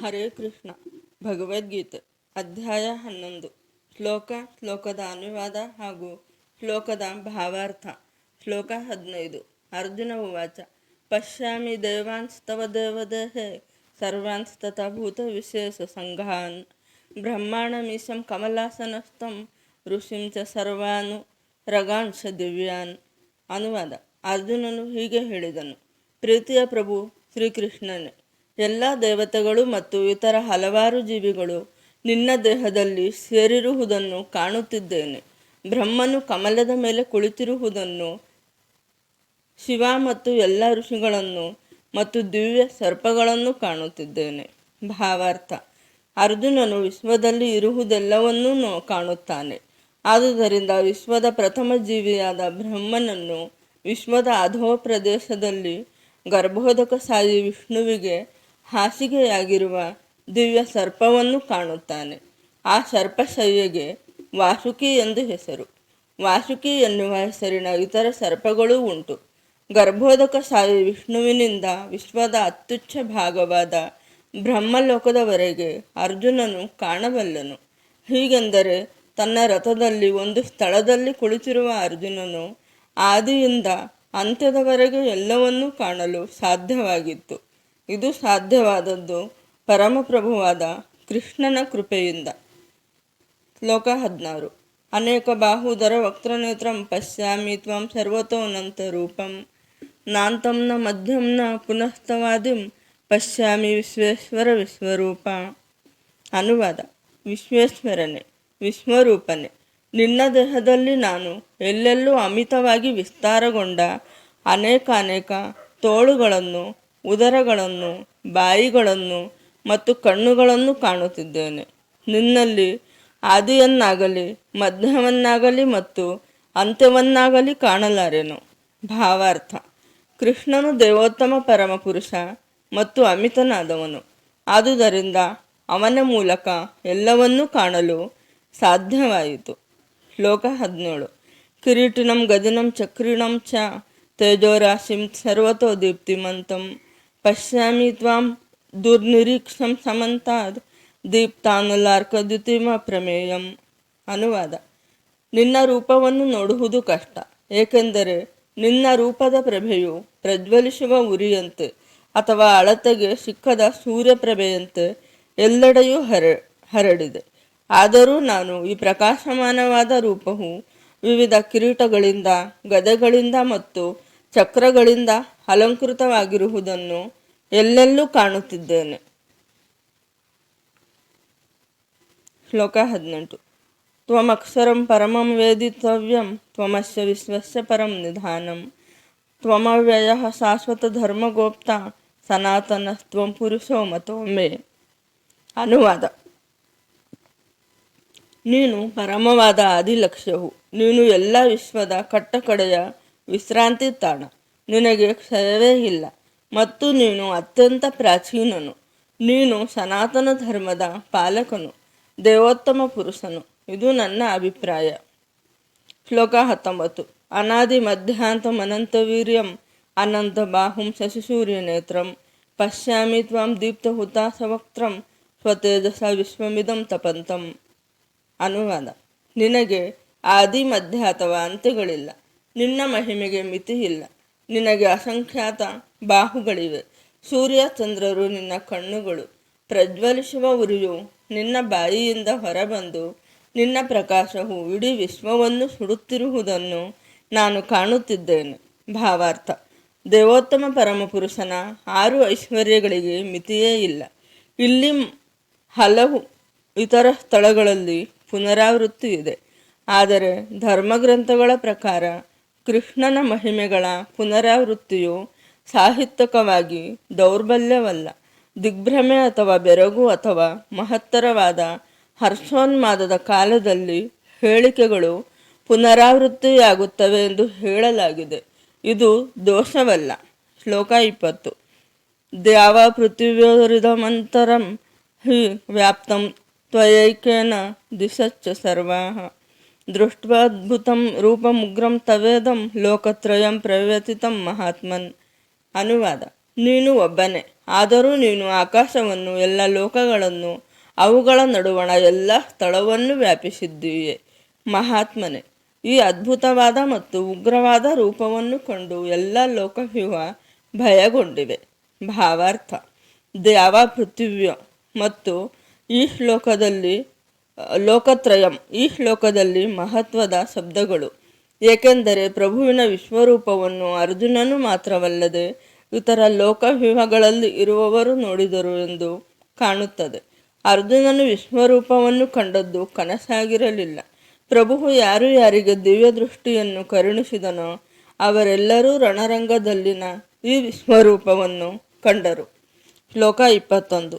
ಹರೇ ಕೃಷ್ಣ. ಭಗವದ್ಗೀತೆ ಅಧ್ಯಾಯ 11. ಶ್ಲೋಕದ ಅನುವಾದ ಹಾಗೂ ಶ್ಲೋಕದ ಭಾವಾರ್ಥ. ಶ್ಲೋಕ 15. ಅರ್ಜುನ ಉವಾಚ. ಪಶ್ಯಾಮಿ ದೇವಾಂಸ್ತವ ದೇವದೇಹೇ ಸರ್ವಾಂಸ್ತಥಾ ಭೂತ ವಿಶೇಷ ಸಂಘಾನ್ ಬ್ರಹ್ಮಾಣಮೀಶಂ ಕಮಲಾಸನಸ್ಥಂ ಋಷಿಂ ಚ ಸರ್ವಾನು ರಗಾಂಶ ದಿವ್ಯಾನ್. ಅನುವಾದ. ಅರ್ಜುನನು ಹೀಗೆ ಹೇಳಿದನು: ಪ್ರೀತಿಯ ಪ್ರಭು ಶ್ರೀಕೃಷ್ಣನೇ, ಎಲ್ಲ ದೇವತೆಗಳು ಮತ್ತು ಇತರ ಹಲವಾರು ಜೀವಿಗಳು ನಿನ್ನ ದೇಹದಲ್ಲಿ ಸೇರಿರುವುದನ್ನು ಕಾಣುತ್ತಿದ್ದೇನೆ. ಬ್ರಹ್ಮನು ಕಮಲದ ಮೇಲೆ ಕುಳಿತಿರುವುದನ್ನು, ಶಿವ ಮತ್ತು ಎಲ್ಲ ಋಷಿಗಳನ್ನು ಮತ್ತು ದಿವ್ಯ ಸರ್ಪಗಳನ್ನು ಕಾಣುತ್ತಿದ್ದೇನೆ. ಭಾವಾರ್ಥ. ಅರ್ಜುನನು ವಿಶ್ವದಲ್ಲಿ ಇರುವುದೆಲ್ಲವನ್ನೂ ಕಾಣುತ್ತಾನೆ. ಆದುದರಿಂದ ವಿಶ್ವದ ಪ್ರಥಮ ಜೀವಿಯಾದ ಬ್ರಹ್ಮನನ್ನು, ವಿಶ್ವದ ಅಧೋ ಪ್ರದೇಶದಲ್ಲಿ ಗರ್ಭೋದಕ ಸಾಯಿ ವಿಷ್ಣುವಿಗೆ ಹಾಸಿಗೆಯಾಗಿರುವ ದಿವ್ಯ ಸರ್ಪವನ್ನು ಕಾಣುತ್ತಾನೆ. ಆ ಸರ್ಪಶಯ್ಯೆಗೆ ವಾಸುಕಿ ಎಂದು ಹೆಸರು. ವಾಸುಕಿ ಎನ್ನುವ ಹೆಸರಿನ ಇತರ ಸರ್ಪಗಳೂ ಉಂಟು. ಗರ್ಭೋದಕ ಸಾಯಿ ವಿಷ್ಣುವಿನಿಂದ ವಿಶ್ವದ ಅತ್ಯುಚ್ಚ ಭಾಗವಾದ ಬ್ರಹ್ಮಲೋಕದವರೆಗೆ ಅರ್ಜುನನು ಕಾಣಬಲ್ಲನು. ಹೀಗೆಂದರೆ ತನ್ನ ರಥದಲ್ಲಿ ಒಂದು ಸ್ಥಳದಲ್ಲಿ ಕುಳಿತಿರುವ ಅರ್ಜುನನು ಆದಿಯಿಂದ ಅಂತ್ಯದವರೆಗೆ ಎಲ್ಲವನ್ನೂ ಕಾಣಲು ಸಾಧ್ಯವಾಗಿತ್ತು. ಇದು ಸಾಧ್ಯವಾದದ್ದು ಪರಮಪ್ರಭುವಾದ ಕೃಷ್ಣನ ಕೃಪೆಯಿಂದ. ಶ್ಲೋಕ 16. ಅನೇಕ ಬಾಹುದರ ವಕ್ತ್ರನೇತ್ರಂ ಪಶ್ಯಾಮಿ ತ್ವಂ ಸರ್ವತೋನಂತ ರೂಪಂ ನಾಂತಂ ನ ಮಧ್ಯಂ ನ ಪುನಸ್ತವಾದಿಂ ಪಶ್ಯಾಮಿ ವಿಶ್ವೇಶ್ವರ ವಿಶ್ವರೂಪ. ಅನುವಾದ. ವಿಶ್ವೇಶ್ವರನೇ, ವಿಶ್ವರೂಪನೇ, ನಿನ್ನ ದೇಹದಲ್ಲಿ ನಾನು ಎಲ್ಲೆಲ್ಲೂ ಅಮಿತವಾಗಿ ವಿಸ್ತಾರಗೊಂಡ ಅನೇಕ ತೋಳುಗಳನ್ನು, ಉದರಗಳನ್ನು, ಬಾಯಿಗಳನ್ನು ಮತ್ತು ಕಣ್ಣುಗಳನ್ನು ಕಾಣುತ್ತಿದ್ದೇನೆ. ನಿನ್ನಲ್ಲಿ ಆದಿಯನ್ನಾಗಲಿ ಮಧ್ಯವನ್ನಾಗಲಿ ಮತ್ತು ಅಂತ್ಯವನ್ನಾಗಲಿ ಕಾಣಲಾರೆನು. ಭಾವಾರ್ಥ. ಕೃಷ್ಣನು ದೇವೋತ್ತಮ ಪರಮಪುರುಷ ಮತ್ತು ಅಮಿತನಾದವನು. ಆದುದರಿಂದ ಅವನ ಮೂಲಕ ಎಲ್ಲವನ್ನೂ ಕಾಣಲು ಸಾಧ್ಯವಾಯಿತು. ಶ್ಲೋಕ 17. ಕಿರೀಟಿನಂ ಗದಿನಂ ಚಕ್ರಿಣಂ ಚ ತೇಜೋರಾಶಿಂ ಸರ್ವತೋ ದೀಪ್ತಿಮಂತಂ ಪಶ್ಯಾಮಿ ತ್ವಾಂ ದುರ್ನಿರೀಕ್ಷಂ ಸಮಂತಾದ್ ದೀಪ್ತಾನುಲಾರ್ಕದ್ಯುತಿಮ ಪ್ರಮೇಯಂ. ಅನುವಾದ. ನಿನ್ನ ರೂಪವನ್ನು ನೋಡುವುದು ಕಷ್ಟ, ಏಕೆಂದರೆ ನಿನ್ನ ರೂಪದ ಪ್ರಭೆಯು ಪ್ರಜ್ವಲಿಸುವ ಉರಿಯಂತೆ ಅಥವಾ ಅಳತೆಗೆ ಸಿಕ್ಕದ ಸೂರ್ಯಪ್ರಭೆಯಂತೆ ಎಲ್ಲೆಡೆಯೂ ಹರಡಿದೆ. ಆದರೂ ನಾನು ಈ ಪ್ರಕಾಶಮಾನವಾದ ರೂಪವು ವಿವಿಧ ಕಿರೀಟಗಳಿಂದ, ಗದೆಗಳಿಂದ ಮತ್ತು ಚಕ್ರಗಳಿಂದ ಅಲಂಕೃತವಾಗಿರುವುದನ್ನು ಎಲ್ಲೆಲ್ಲೂ ಕಾಣುತ್ತಿದ್ದೇನೆ. ಶ್ಲೋಕ 18. ತ್ವಮಕ್ಷರಂ ಪರಮಂ ವೇದಿತವ್ಯಂ ತ್ವಮಸ್ಯ ವಿಶ್ವಸ್ಯ ಪರಂ ನಿಧಾನಂ ತ್ವಮವ್ಯಯಃ ಶಾಶ್ವತ ಧರ್ಮಗೋಪ್ತ ಸನಾತನಸ್ತ್ವಂ ಪುರುಷೋ ಮತೋ ಮೇ. ಅನುವಾದ. ನೀನು ಪರಮವಾದ ಆದಿಲಕ್ಷ್ಯವು. ನೀನು ಎಲ್ಲ ವಿಶ್ವದ ಕಟ್ಟಕಡೆಯ ವಿಶ್ರಾಂತಿ ತಾಣ. ನಿನಗೆ ಕ್ಷಯವೇ ಇಲ್ಲ ಮತ್ತು ನೀನು ಅತ್ಯಂತ ಪ್ರಾಚೀನನು. ನೀನು ಸನಾತನ ಧರ್ಮದ ಪಾಲಕನು, ದೇವೋತ್ತಮ ಪುರುಷನು. ಇದು ನನ್ನ ಅಭಿಪ್ರಾಯ. ಶ್ಲೋಕ 19. ಅನಾದಿ ಮಧ್ಯಾಂತಮನಂತ ವೀರ್ಯಂ ಅನಂತ ಬಾಹುಂ ಶಶಿಸೂರ್ಯ ನೇತ್ರಂ ಪಶ್ಯಾಮಿ ತ್ವಾಂ ದೀಪ್ತ ಹುತಾಸವಕ್ತ್ರಂ ಸ್ವತೇಜಸ ವಿಶ್ವಮಿದಂ ತಪಂತಂ. ಅನುವಾದ. ನಿನಗೆ ಆದಿ ಮಧ್ಯ ಅಥವಾ ಅಂತ್ಯಗಳಿಲ್ಲ. ನಿನ್ನ ಮಹಿಮೆಗೆ ಮಿತಿ ಇಲ್ಲ. ನಿನಗೆ ಅಸಂಖ್ಯಾತ ಬಾಹುಗಳಿವೆ. ಸೂರ್ಯ ಚಂದ್ರರು ನಿನ್ನ ಕಣ್ಣುಗಳು. ಪ್ರಜ್ವಲಿಸುವ ಉರಿಯು ನಿನ್ನ ಬಾಯಿಯಿಂದ ಹೊರಬಂದು ನಿನ್ನ ಪ್ರಕಾಶವು ಇಡೀ ವಿಶ್ವವನ್ನು ಸುಡುತ್ತಿರುವುದನ್ನು ನಾನು ಕಾಣುತ್ತಿದ್ದೇನೆ. ಭಾವಾರ್ಥ. ದೇವೋತ್ತಮ ಪರಮಪುರುಷನ 6 ಐಶ್ವರ್ಯಗಳಿಗೆ ಮಿತಿಯೇ ಇಲ್ಲ. ಇಲ್ಲಿ ಹಲವು ಇತರ ಸ್ಥಳಗಳಲ್ಲಿ ಪುನರಾವೃತ್ತಿ ಇದೆ. ಆದರೆ ಧರ್ಮಗ್ರಂಥಗಳ ಪ್ರಕಾರ ಕೃಷ್ಣನ ಮಹಿಮೆಗಳ ಪುನರಾವೃತ್ತಿಯು ಸಾಹಿತ್ಯಿಕವಾಗಿ ದೌರ್ಬಲ್ಯವಲ್ಲ. ದಿಗ್ಭ್ರಮೆ ಅಥವಾ ಬೆರಗು ಅಥವಾ ಮಹತ್ತರವಾದ ಹರ್ಷೋನ್ಮಾದದ ಕಾಲದಲ್ಲಿ ಹೇಳಿಕೆಗಳು ಪುನರಾವೃತ್ತಿಯಾಗುತ್ತವೆ ಎಂದು ಹೇಳಲಾಗಿದೆ. ಇದು ದೋಷವಲ್ಲ. ಶ್ಲೋಕ 20. ದ್ಯಾವ ಪೃಥಿವ್ಯೋರಿದಮಂತರಂ ಹಿ ವ್ಯಾಪ್ತಂ ತ್ವಯೈಕೇನ ದಿಶಶ್ಚ ಸರ್ವಾಃ ದೃಷ್ಟ್ವಾದ್ಭುತಂ ರೂಪಮುಗ್ರಂ ತವೇದಂ ಲೋಕತ್ರಯಂ ಪ್ರವ್ಯಥಿತಂ ಮಹಾತ್ಮನ್. ಅನುವಾದ. ನೀನು ಒಬ್ಬನೇ, ಆದರೂ ನೀನು ಆಕಾಶವನ್ನು, ಎಲ್ಲ ಲೋಕಗಳನ್ನು, ಅವುಗಳ ನಡುವಣ ಎಲ್ಲ ಸ್ಥಳವನ್ನು ವ್ಯಾಪಿಸಿದ್ದೀಯೆ. ಮಹಾತ್ಮನೆ, ಈ ಅದ್ಭುತವಾದ ಮತ್ತು ಉಗ್ರವಾದ ರೂಪವನ್ನು ಕಂಡು ಎಲ್ಲ ಲೋಕವ್ಯೂಹ ಭಯಗೊಂಡಿವೆ. ಭಾವಾರ್ಥ: ದ್ಯಾವ ಪೃಥಿವ್ಯ ಮತ್ತು ಈ ಶ್ಲೋಕದಲ್ಲಿ ಲೋಕತ್ರಯಂ ಈ ಶ್ಲೋಕದಲ್ಲಿ ಮಹತ್ವದ ಶಬ್ದಗಳು. ಏಕೆಂದರೆ ಪ್ರಭುವಿನ ವಿಶ್ವರೂಪವನ್ನು ಅರ್ಜುನನು ಮಾತ್ರವಲ್ಲದೆ ಇತರ ಲೋಕವ್ಯೂಹಗಳಲ್ಲಿ ಇರುವವರು ನೋಡಿದರು ಎಂದು ಕಾಣುತ್ತದೆ. ಅರ್ಜುನನು ವಿಶ್ವರೂಪವನ್ನು ಕಂಡದ್ದು ಕನಸಾಗಿರಲಿಲ್ಲ. ಪ್ರಭುವು ಯಾರು ಯಾರಿಗೆ ದಿವ್ಯ ದೃಷ್ಟಿಯನ್ನು ಕರುಣಿಸಿದನೋ ಅವರೆಲ್ಲರೂ ರಣರಂಗದಲ್ಲಿನ ಈ ವಿಶ್ವರೂಪವನ್ನು ಕಂಡರು. ಶ್ಲೋಕ 21.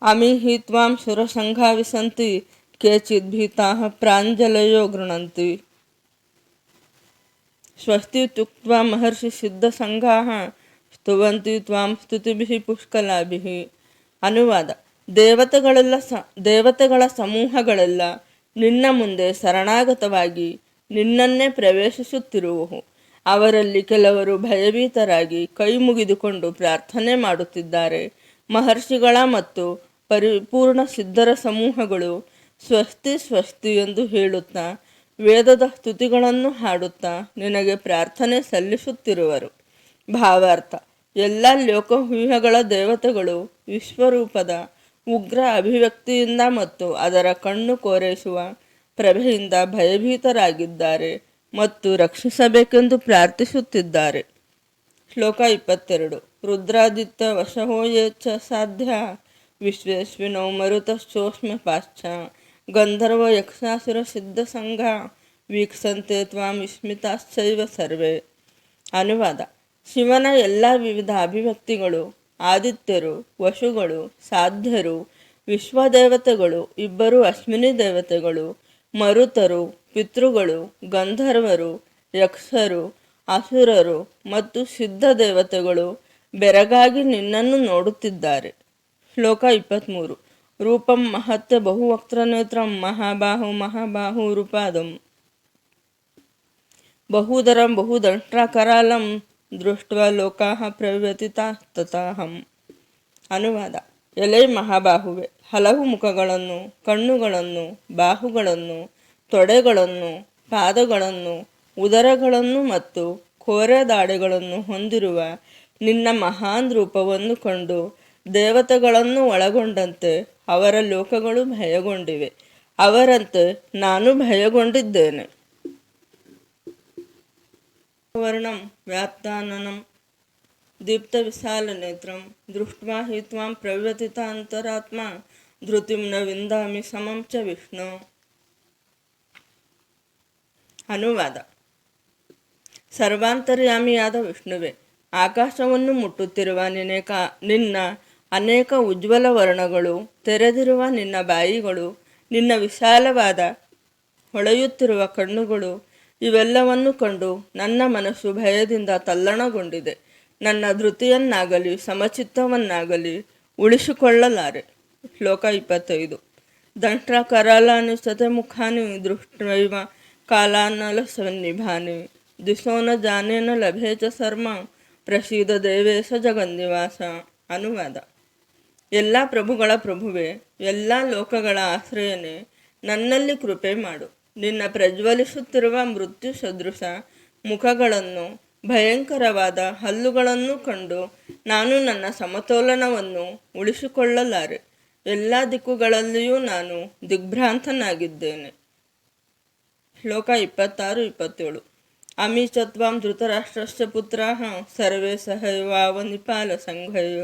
ಅಮಿಹಿ ತ್ವಾಂ ಸುರಸಂಘಾ ವಿಸಂತಿ ಕೇಚಿದ್ ಭೀತಾಃ ಪ್ರಾಂಜಲಯೋ ಗೃಣಂತಿ. ಸ್ವಸ್ತಿ ತ್ಯುಕ್ತ್ವಾ ಮಹರ್ಷಿ ಸಿದ್ಧಸಂಘಾಃ ಸ್ತುವಂತಿ ತ್ವಾಂ ಸ್ತುತಿಭಿಃ ಪುಷ್ಕಲಾಭಿಃ. ಅನುವಾದ: ದೇವತೆಗಳ ಸಮೂಹಗಳೆಲ್ಲ ನಿನ್ನ ಮುಂದೆ ಶರಣಾಗತವಾಗಿ ನಿನ್ನನ್ನೇ ಪ್ರವೇಶಿಸುತ್ತಿರುವುವು. ಅವರಲ್ಲಿ ಕೆಲವರು ಭಯಭೀತರಾಗಿ ಕೈ ಮುಗಿದುಕೊಂಡು ಪ್ರಾರ್ಥನೆ ಮಾಡುತ್ತಿದ್ದಾರೆ. ಮಹರ್ಷಿಗಳ ಮತ್ತು ಪರಿಪೂರ್ಣ ಸಿದ್ಧರ ಸಮೂಹಗಳು ಸ್ವಸ್ತಿ ಸ್ವಸ್ತಿ ಎಂದು ಹೇಳುತ್ತಾ ವೇದದ ಸ್ತುತಿಗಳನ್ನು ಹಾಡುತ್ತಾ ನಿನಗೆ ಪ್ರಾರ್ಥನೆ ಸಲ್ಲಿಸುತ್ತಿರುವರು. ಭಾವಾರ್ಥ: ಎಲ್ಲ ಲೋಕವ್ಯೂಹಗಳ ದೇವತೆಗಳು ವಿಶ್ವರೂಪದ ಉಗ್ರ ಅಭಿವ್ಯಕ್ತಿಯಿಂದ ಮತ್ತು ಅದರ ಕಣ್ಣು ಕೋರೈಸುವ ಪ್ರಭೆಯಿಂದ ಭಯಭೀತರಾಗಿದ್ದಾರೆ ಮತ್ತು ರಕ್ಷಿಸಬೇಕೆಂದು ಪ್ರಾರ್ಥಿಸುತ್ತಿದ್ದಾರೆ. ಶ್ಲೋಕ 22. ರುದ್ರಾದಿತ್ಯ ವಶವೋ ಯೇ ಚ ಸಾಧ್ಯ ವಿಶ್ವೇಶ್ವಿನೋ ಮರುತಶ್ಚೋಷ್ಮ ಪಾಶ್ಚ ಗಂಧರ್ವ ಯಕ್ಷಾಸುರ ಸಿದ್ಧ ಸಂಘ ವೀಕ್ಷಂತೆ ತ್ವಾಂ ವಿಸ್ಮಿತಾಶ್ಚೈವ ಸರ್ವೇ. ಅನುವಾದ: ಶಿವನ ಎಲ್ಲ ವಿವಿಧ ಅಭಿವ್ಯಕ್ತಿಗಳು, ಆದಿತ್ಯರು, ವಶುಗಳು, ಸಾಧ್ಯರು, ವಿಶ್ವದೇವತೆಗಳು, ಇಬ್ಬರು ಅಶ್ವಿನಿ ದೇವತೆಗಳು, ಮರುತರು, ಪಿತೃಗಳು, ಗಂಧರ್ವರು, ಯಕ್ಷರು, ಅಸುರರು ಮತ್ತು ಸಿದ್ಧ ದೇವತೆಗಳು ಬೆರಗಾಗಿ ನಿನ್ನನ್ನು ನೋಡುತ್ತಿದ್ದಾರೆ. ಶ್ಲೋಕ 23. ರೂಪಂ ಮಹತ್ಯ ಬಹುವಕ್ತ್ರನೇತ್ರಂ ಮಹಾಬಾಹು ಮಹಾಬಾಹು ರೂಪಾದಂ ಬಹುದರಂ ಬಹುದಂಷ್ಟ್ರಾಕರಾಲಂ ದೃಷ್ಟ್ವಾ ಲೋಕಾಃ ಪ್ರವ್ಯಥಿತಾಸ್ತತಾಹಂ. ಅನುವಾದ: ಎಲೆ ಮಹಾಬಾಹುವೆ, ಹಲವು ಮುಖಗಳನ್ನು, ಕಣ್ಣುಗಳನ್ನು, ಬಾಹುಗಳನ್ನು, ತೊಡೆಗಳನ್ನು, ಪಾದಗಳನ್ನು, ಉದರಗಳನ್ನು ಮತ್ತು ಕೋರೆದಾಡೆಗಳನ್ನು ಹೊಂದಿರುವ ನಿನ್ನ ಮಹಾನ್ ರೂಪವನ್ನು ಕಂಡು ದೇವತೆಗಳನ್ನು ಒಳಗೊಂಡಂತೆ ಅವರ ಲೋಕಗಳು ಭಯಗೊಂಡಿವೆ. ಅವರಂತೆ ನಾನು ಭಯಗೊಂಡಿದ್ದೇನೆ. ವರ್ಣಂ ವ್ಯಾಪ್ತಾನನಂ ದೀಪ್ತ ವಿಶಾಲ ನೇತ್ರಂ ದೃಷ್ಟ್ವಾ ಹಿ ತ್ವಾಂ ಪ್ರವ್ಯಥಿತ ಅಂತರಾತ್ಮ ಧೃತಿಂ ನ ವಿಂದಾಮಿ ಸಮಂ ಚ ವಿಷ್ಣು. ಅನುವಾದ: ಸರ್ವಾಂತರ್ಯಾಮಿಯಾದ ವಿಷ್ಣುವೆ, ಆಕಾಶವನ್ನು ಮುಟ್ಟುತ್ತಿರುವ ನಿನ್ನ ಅನೇಕ ಉಜ್ವಲ ವರ್ಣಗಳು, ತೆರೆದಿರುವ ನಿನ್ನ ಬಾಯಿಗಳು, ನಿನ್ನ ವಿಶಾಲವಾದ ಹೊಳೆಯುತ್ತಿರುವ ಕಣ್ಣುಗಳು ಇವೆಲ್ಲವನ್ನು ಕಂಡು ನನ್ನ ಮನಸ್ಸು ಭಯದಿಂದ ತಲ್ಲಣಗೊಂಡಿದೆ. ನನ್ನ ಧೃತಿಯನ್ನಾಗಲಿ ಸಮಚಿತ್ತವನ್ನಾಗಲಿ ಉಳಿಸಿಕೊಳ್ಳಲಾರೆ. ಶ್ಲೋಕ 25. ದಂಷ್ಟ್ರ ಕರಾಲಾನಿ ಸತಮುಖಾನಿ ದೃಷ್ಟ್ವೈವ ಕಾಲಾನಲಸನ್ನಿಭಾನಿ ದಿಶೋ ನ ಜಾನೇನ ಲಭೇ ಚ ಶರ್ಮ ಪ್ರಸೀದ ದೇವೇಶ ಜಗನ್ನಿವಾಸ. ಅನುವಾದ: ಎಲ್ಲ ಪ್ರಭುಗಳ ಪ್ರಭುವೆ, ಎಲ್ಲ ಲೋಕಗಳ ಆಶ್ರಯನೇ, ನನ್ನಲ್ಲಿ ಕೃಪೆ ಮಾಡು. ನಿನ್ನ ಪ್ರಜ್ವಲಿಸುತ್ತಿರುವ ಮೃತ್ಯು ಸದೃಶ ಮುಖಗಳನ್ನು, ಭಯಂಕರವಾದ ಹಲ್ಲುಗಳನ್ನು ಕಂಡು ನಾನು ನನ್ನ ಸಮತೋಲನವನ್ನು ಉಳಿಸಿಕೊಳ್ಳಲಾರೆ. ಎಲ್ಲ ದಿಕ್ಕುಗಳಲ್ಲಿಯೂ ನಾನು ದಿಗ್ಭ್ರಾಂತನಾಗಿದ್ದೇನೆ. ಶ್ಲೋಕ 26-27. ಅಮಿ ಚ ತ್ವಾಂ ಧೃತರಾಷ್ಟ್ರಸ್ಯ ಪುತ್ರಾಃ ಸರ್ವೇ ಸಹೈವಾವನಿಪಾಲ ಸಂಘೈಃ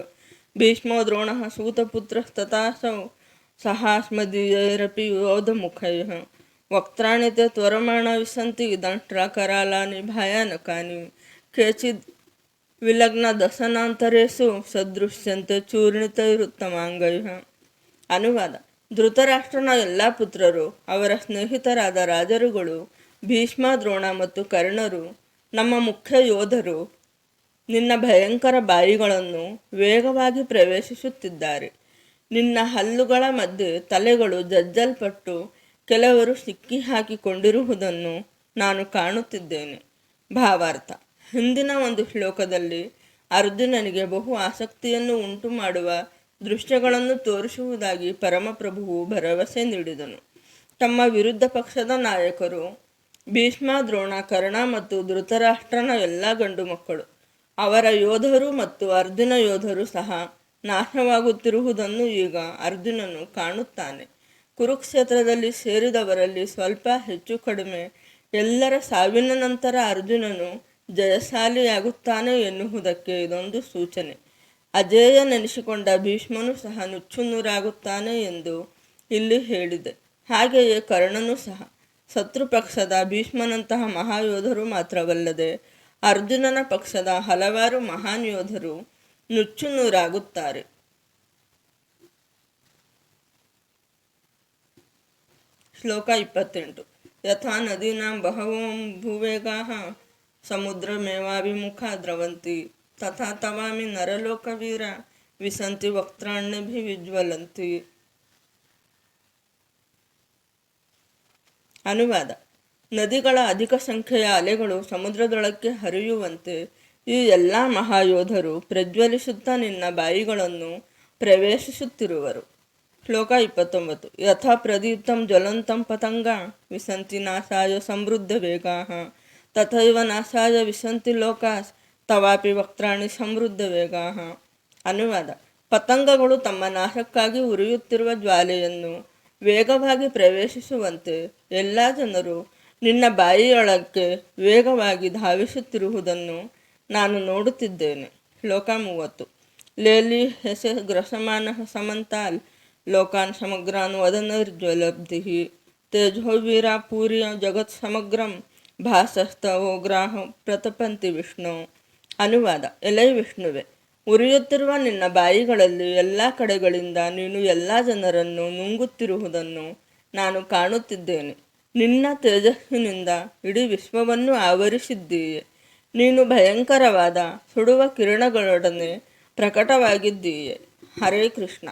ಭೀಷ್ಮೋ ದ್ರೋಣಃ ಸೂತಪುತ್ರಸ್ತಥಾಸೌ ಸಹಾಸ್ಮದೀಯೈರಪಿ ಯೋಧಮುಖೈಃ ವಕ್ತ್ರಾಣಿ ತೇ ತ್ವರಮಾಣ ವಿಸಂತಿ ದಂಷ್ಟ್ರಾ ಕರಾಲಾನಿ ಭಯಾನಕಾನಿ ಕೇಚಿದ್ ವಿಲಗ್ನ ದಶನಾಂತರೇಷು ಸದೃಶ್ಯಂತೆ ಚೂರ್ಣಿತೈರುತ್ತಮಾಂಗೈಃ. ಅನುವಾದ: ಧೃತರಾಷ್ಟ್ರನ ಎಲ್ಲ ಪುತ್ರರು, ಅವರ ಸ್ನೇಹಿತರಾದ ರಾಜರುಗಳು, ಭೀಷ್ಮ, ದ್ರೋಣ ಮತ್ತು ಕರ್ಣರು, ನಮ್ಮ ಮುಖ್ಯ ಯೋಧರು ನಿನ್ನ ಭಯಂಕರ ಬಾಯಿಗಳನ್ನು ವೇಗವಾಗಿ ಪ್ರವೇಶಿಸುತ್ತಿದ್ದಾರೆ. ನಿನ್ನ ಹಲ್ಲುಗಳ ಮಧ್ಯೆ ತಲೆಗಳು ಜಜ್ಜಲ್ಪಟ್ಟು ಕೆಲವರು ಸಿಕ್ಕಿ ಹಾಕಿಕೊಂಡಿರುವುದನ್ನು ನಾನು ಕಾಣುತ್ತಿದ್ದೇನೆ. ಭಾವಾರ್ಥ: ಹಿಂದಿನ ಒಂದು ಶ್ಲೋಕದಲ್ಲಿ ಅರ್ಜುನನಿಗೆ ಬಹು ಆಸಕ್ತಿಯನ್ನು ಉಂಟು ಮಾಡುವ ದೃಶ್ಯಗಳನ್ನು ತೋರಿಸುವುದಾಗಿ ಪರಮಪ್ರಭುವು ಭರವಸೆ ನೀಡಿದನು. ತಮ್ಮ ವಿರುದ್ಧ ಪಕ್ಷದ ನಾಯಕರು ಭೀಷ್ಮ, ದ್ರೋಣ, ಕರ್ಣ ಮತ್ತು ಧೃತರಾಷ್ಟ್ರನ ಎಲ್ಲ ಗಂಡು ಮಕ್ಕಳು, ಅವರ ಯೋಧರು ಮತ್ತು ಅರ್ಜುನ ಯೋಧರು ಸಹ ನಾಶವಾಗುತ್ತಿರುವುದನ್ನು ಈಗ ಅರ್ಜುನನು ಕಾಣುತ್ತಾನೆ. ಕುರುಕ್ಷೇತ್ರದಲ್ಲಿ ಸೇರಿದವರಲ್ಲಿ ಸ್ವಲ್ಪ ಹೆಚ್ಚು ಕಡಿಮೆ ಎಲ್ಲರ ಸಾವಿನ ನಂತರ ಅರ್ಜುನನು ಜಯಶಾಲಿಯಾಗುತ್ತಾನೆ ಎನ್ನುವುದಕ್ಕೆ ಇದೊಂದು ಸೂಚನೆ. ಅಜೇಯನೆನಿಸಿಕೊಂಡ ಭೀಷ್ಮನು ಸಹ ನುಚ್ಚುನೂರಾಗುತ್ತಾನೆ ಎಂದು ಇಲ್ಲಿ ಹೇಳಿದೆ. ಹಾಗೆಯೇ ಕರ್ಣನೂ ಸಹ. ಶತ್ರುಪಕ್ಷದ ಭೀಷ್ಮನಂತಹ ಮಹಾಯೋಧರು ಮಾತ್ರವಲ್ಲದೆ ಅರ್ಜುನನ ಪಕ್ಷದ ಹಲವಾರು ಮಹಾನ್ ಯೋಧರು ನುಚ್ಚುನೂರಾಗುತ್ತಾರೆ. ಶ್ಲೋಕ 28. ಯಥಾ ನದೀನಾಂ ಬಹವೋಂಬುವೇಗಾಃ ಸಮುದ್ರಮೇವಾಭಿಮುಖಾ ದ್ರವಂತಿ ತಥಾ ತವಾಮಿ ನರಲೋಕವೀರ ವಿಸಂತಿ ವಕ್ತ್ರಾಣ್ಯಭಿವಿಜ್ವಲಂತಿ. ಅನುವಾದ: ನದಿಗಳ ಅಧಿಕ ಸಂಖ್ಯೆಯ ಅಲೆಗಳು ಸಮುದ್ರದೊಳಕ್ಕೆ ಹರಿಯುವಂತೆ ಈ ಎಲ್ಲ ಮಹಾಯೋಧರು ಪ್ರಜ್ವಲಿಸುತ್ತಾ ನಿನ್ನ ಬಾಯಿಗಳನ್ನು ಪ್ರವೇಶಿಸುತ್ತಿರುವರು. ಶ್ಲೋಕ 29. ಯಥಾ ಪ್ರದೀಪ್ತಂ ಜ್ವಲಂತಂ ಪತಂಗ ವಿಸಂತಿ ನಾಶಾಯ ಸಮೃದ್ಧ ವೇಗಾಃ ತಥೈವ ನಾಶಾಯ ವಿಸಂತಿ ಲೋಕಾಸ್ ತವಾಪಿ ವಕ್ತ್ರಾಣಿ ಸಮೃದ್ಧ ವೇಗಾಃ. ಅನುವಾದ: ಪತಂಗಗಳು ತಮ್ಮ ನಾಶಕ್ಕಾಗಿ ಉರಿಯುತ್ತಿರುವ ಜ್ವಾಲೆಯನ್ನು ವೇಗವಾಗಿ ಪ್ರವೇಶಿಸುವಂತೆ ಎಲ್ಲ ಜನರು ನಿನ್ನ ಬಾಯಿಯೊಳಕ್ಕೆ ವೇಗವಾಗಿ ಧಾವಿಸುತ್ತಿರುವುದನ್ನು ನಾನು ನೋಡುತ್ತಿದ್ದೇನೆ. ಶ್ಲೋಕ 30. ಲೇಲಿ ಹೆಸೆ ಗ್ರಸಮಾನಃ ಸಮಂತಾಲ್ ಲೋಕಾನ್ ಸಮಗ್ರಾನ್ ವದನೈರ್ಜ್ವಲಬ್ಧಿಃ ತೇಜೋವೀರ ಪೂರ್ಯ ಜಗತ್ ಸಮಗ್ರಂ ಭಾಸಸ್ತವೋಗ್ರಾಹ ಪ್ರತಪಂತಿ ವಿಷ್ಣು. ಅನುವಾದ: ಎಲೈ ವಿಷ್ಣುವೆ, ಉರಿಯುತ್ತಿರುವ ನಿನ್ನ ಬಾಯಿಗಳಲ್ಲಿ ಎಲ್ಲ ಕಡೆಗಳಿಂದ ನೀನು ಎಲ್ಲ ಜನರನ್ನು ನುಂಗುತ್ತಿರುವುದನ್ನು ನಾನು ಕಾಣುತ್ತಿದ್ದೇನೆ. ನಿನ್ನ ತೇಜಸ್ಸಿನಿಂದ ಇಡೀ ವಿಶ್ವವನ್ನು ಆವರಿಸಿದ್ದೀಯೆ. ನೀನು ಭಯಂಕರವಾದ ಸುಡುವ ಕಿರಣಗಳೊಡನೆ ಪ್ರಕಟವಾಗಿದ್ದೀಯೆ. ಹರೇ ಕೃಷ್ಣ.